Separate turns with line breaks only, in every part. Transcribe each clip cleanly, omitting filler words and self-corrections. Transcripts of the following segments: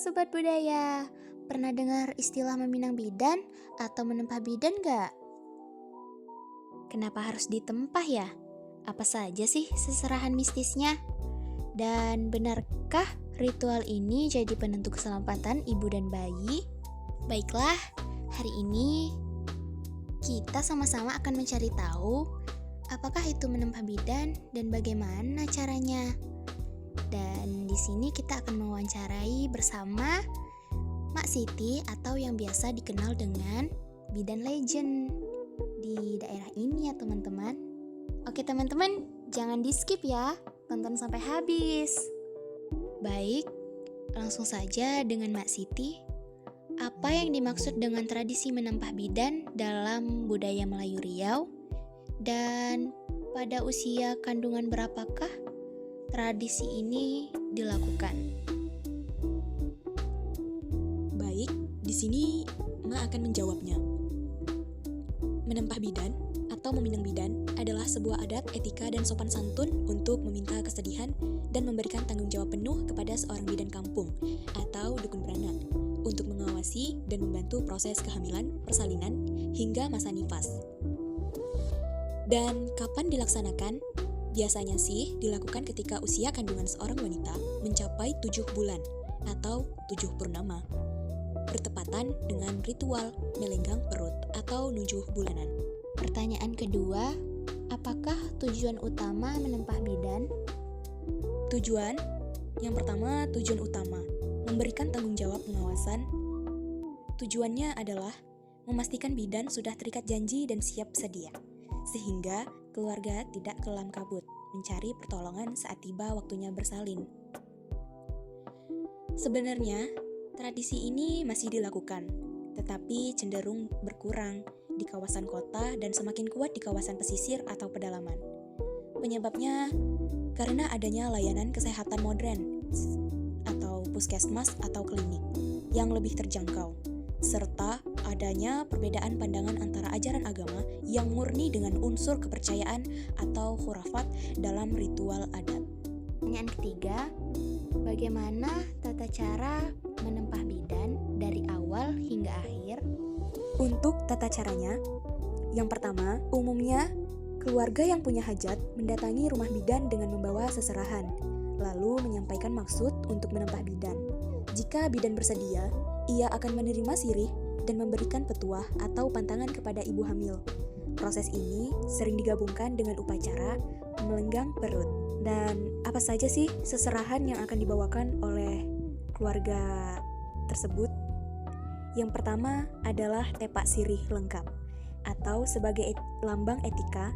Sobat Budaya, pernah dengar istilah meminang bidan atau menempah bidan gak? Kenapa harus ditempah ya? Apa saja sih seserahan mistisnya? Dan benarkah ritual ini jadi penentu keselamatan ibu dan bayi? Baiklah, hari ini kita sama-sama akan mencari tahu apakah itu menempah bidan dan bagaimana caranya. Dan di sini kita akan mewawancarai bersama Mak Siti atau yang biasa dikenal dengan bidan legend di daerah ini ya teman-teman. Oke teman-teman, jangan di skip ya, tonton sampai habis. Baik, langsung saja dengan Mak Siti. Apa yang dimaksud dengan tradisi menempah bidan dalam budaya Melayu Riau? Dan pada usia kandungan berapakah tradisi ini dilakukan?
Baik, di sini Ma akan menjawabnya. Menempah bidan atau meminang bidan adalah sebuah adat, etika, dan sopan santun untuk meminta kesedihan dan memberikan tanggung jawab penuh kepada seorang bidan kampung atau dukun beranak untuk mengawasi dan membantu proses kehamilan, persalinan, hingga masa nifas. Dan kapan dilaksanakan? Biasanya sih dilakukan ketika usia kandungan seorang wanita mencapai 7 bulan atau 7 purnama, bertepatan dengan ritual melenggang perut atau nujuh bulanan.
Pertanyaan kedua, apakah tujuan utama menempah bidan?
Yang pertama, tujuan utama, memberikan tanggung jawab pengawasan. Tujuannya adalah memastikan bidan sudah terikat janji dan siap sedia, sehingga keluarga tidak kelam kabut mencari pertolongan saat tiba waktunya bersalin. Sebenarnya, tradisi ini masih dilakukan, tetapi cenderung berkurang di kawasan kota dan semakin kuat di kawasan pesisir atau pedalaman. Penyebabnya karena adanya layanan kesehatan modern atau puskesmas atau klinik yang lebih terjangkau, serta adanya perbedaan pandangan antara ajaran agama yang murni dengan unsur kepercayaan atau khurafat dalam ritual adat.
Pertanyaan ketiga, bagaimana tata cara menempah bidan dari awal hingga akhir?
Untuk tata caranya, yang pertama, umumnya keluarga yang punya hajat mendatangi rumah bidan dengan membawa seserahan, lalu menyampaikan maksud untuk menempah bidan. Jika bidan bersedia, ia akan menerima sirih dan memberikan petuah atau pantangan kepada ibu hamil. Proses ini sering digabungkan dengan upacara melenggang perut. Dan apa saja sih seserahan yang akan dibawakan oleh keluarga tersebut? Yang pertama adalah tepak sirih lengkap atau sebagai lambang etika.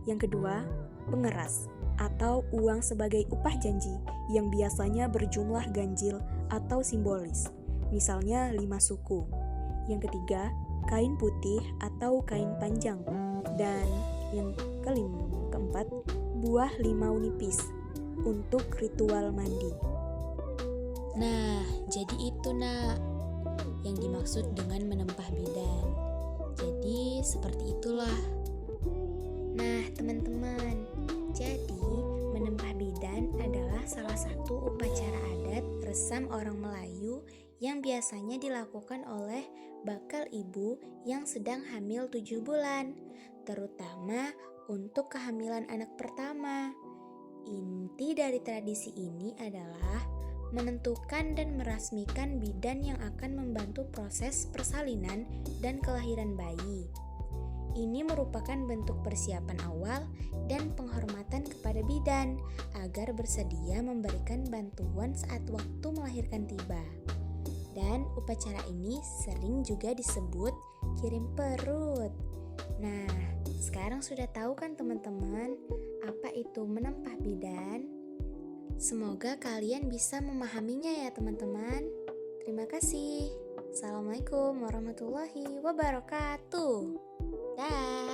Yang kedua, pengeras atau uang sebagai upah janji yang biasanya berjumlah ganjil atau simbolis, misalnya 5 suku. Yang ketiga, kain putih atau kain panjang. Dan yang keempat, buah limau nipis untuk ritual mandi.
Nah, jadi itu nak yang dimaksud dengan menempah bidan. Jadi seperti itulah. Nah teman-teman, jadi menempah bidan adalah salah satu upacara adat resam orang Melayu yang biasanya dilakukan oleh bakal ibu yang sedang hamil 7 bulan, terutama untuk kehamilan anak pertama. Inti dari tradisi ini adalah menentukan dan merasmikan bidan yang akan membantu proses persalinan dan kelahiran bayi. Ini merupakan bentuk persiapan awal dan penghormatan kepada bidan agar bersedia memberikan bantuan saat waktu melahirkan tiba. Dan upacara ini sering juga disebut kirim perut. Nah, sekarang sudah tahu kan teman-teman apa itu menempah bidan? Semoga kalian bisa memahaminya ya teman-teman. Terima kasih. Assalamualaikum warahmatullahi wabarakatuh. Dah.